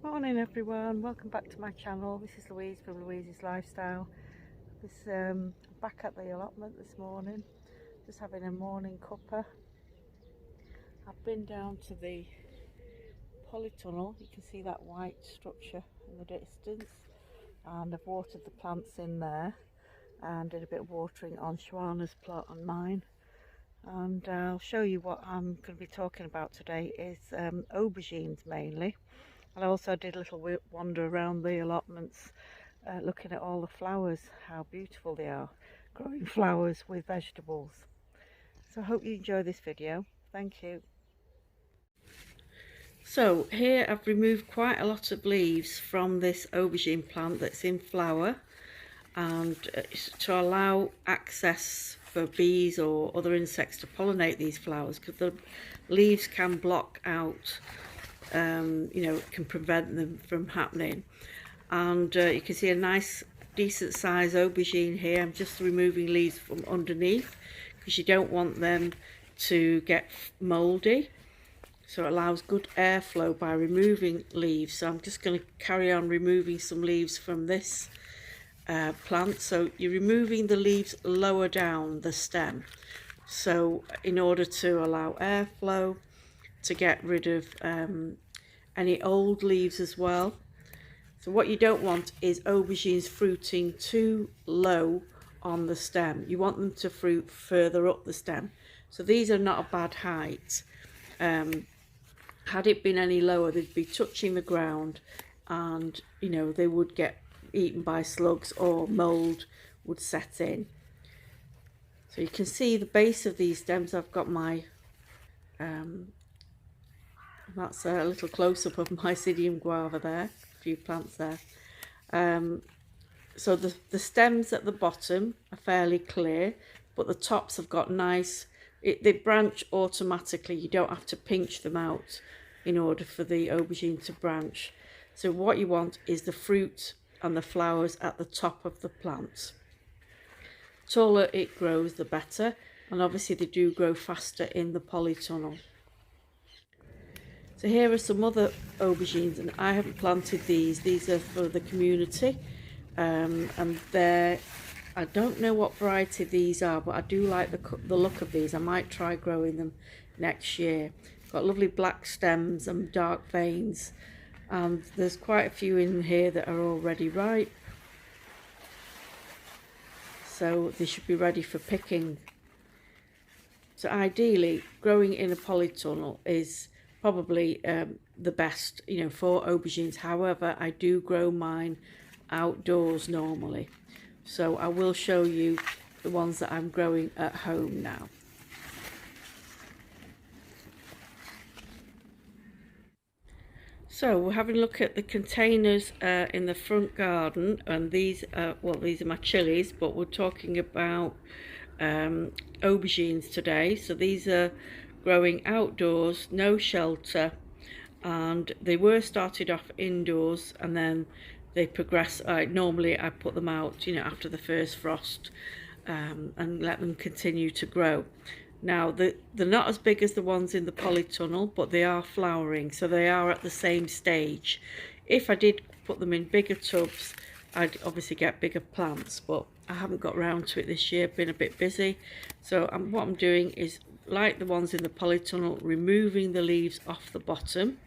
Morning everyone, welcome back to my channel. This is Louise from Louise's Lifestyle. Back at the allotment this morning, just having a morning cuppa. I've been down to the polytunnel. You can see that white structure in the distance, and I've watered the plants in there and did a bit of watering on Shawarna's plot and mine. And I'll show you what I'm going to be talking about today is aubergines mainly. And I also did a little wander around the allotments, looking at all the flowers, how beautiful they are, growing flowers with vegetables. So I hope you enjoy this video. Thank you. So here I've removed quite a lot of leaves from this aubergine plant that's in flower, and to allow access for bees or other insects to pollinate these flowers, because the leaves can block out, it can prevent them from happening. And you can see a nice decent size aubergine here. I'm just removing leaves from underneath because you don't want them to get mouldy, so it allows good airflow by removing leaves. So I'm just going to carry on removing some leaves from this plant. So you're removing the leaves lower down the stem, so in order to allow airflow, to get rid of any old leaves as well. So what you don't want is aubergines fruiting too low on the stem. You want them to fruit further up the stem. So these are not a bad height. Had it been any lower, they'd be touching the ground, and they would get eaten by slugs or mold would set in. So you can see the base of these stems. I've got my that's a little close-up of my Psidium guava there, a few plants there. So the stems at the bottom are fairly clear, but the tops have got nice, they branch automatically. You don't have to pinch them out in order for the aubergine to branch. So what you want is the fruit and the flowers at the top of the plant. The taller it grows, the better, and obviously they do grow faster in the polytunnel. So here are some other aubergines, and I haven't planted these. These are for the community, and I don't know what variety these are, but I do like the look of these. I might try growing them next year. Got lovely black stems and dark veins, and there's quite a few in here that are already ripe, so they should be ready for picking. So ideally, growing in a polytunnel is probably the best, for aubergines. However, I do grow mine outdoors normally, so I will show you the ones that I'm growing at home now. So we're having a look at the containers in the front garden, and these are my chilies, but we're talking about aubergines today. So these are growing outdoors, no shelter, and they were started off indoors, and then they progress. Normally I put them out after the first frost, and let them continue to grow. Now they're not as big as the ones in the polytunnel, but they are flowering, so they are at the same stage. If I did put them in bigger tubs, I'd obviously get bigger plants, but I haven't got round to it this year, been a bit busy. So what I'm doing is, like the ones in the polytunnel, removing the leaves off the bottom.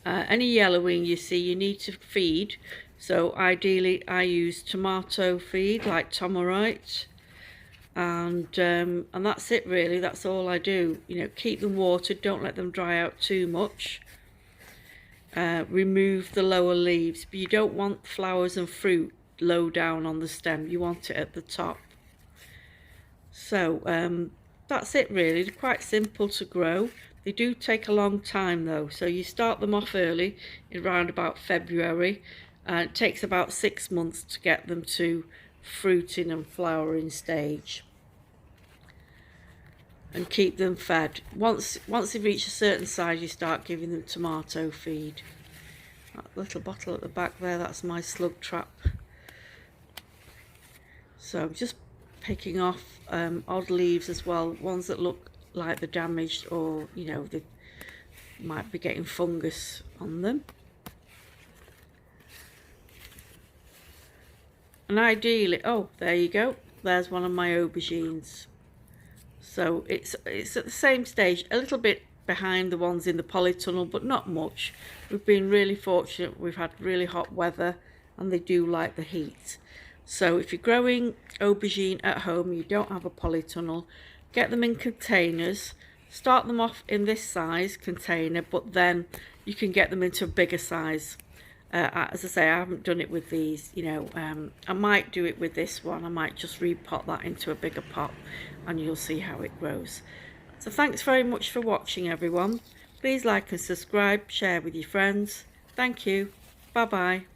Any yellowing you see, you need to feed. So ideally I use tomato feed like Tomorite, and that's it really. That's all I do. Keep them watered, don't let them dry out too much. Remove the lower leaves, but you don't want flowers and fruit low down on the stem. You want it at the top. So that's it really. They're quite simple to grow. They do take a long time though, so you start them off early, around about February, and it takes about 6 months to get them to fruiting and flowering stage, and keep them fed. Once they've reached a certain size, you start giving them tomato feed. That little bottle at the back there, that's my slug trap. So I'm just picking off odd leaves as well, ones that look like they're damaged, or they might be getting fungus on them. And ideally, oh, there you go, there's one of my aubergines. So it's at the same stage, a little bit behind the ones in the polytunnel, but not much. We've been really fortunate, we've had really hot weather and they do like the heat. So if you're growing aubergine at home, you don't have a polytunnel, get them in containers, start them off in this size container, but then you can get them into a bigger size. As I say, I haven't done it with these, you know, I might do it with this one. I might just repot that into a bigger pot and you'll see how it grows. So thanks very much for watching, everyone. Please like and subscribe, share with your friends. Thank you. Bye bye.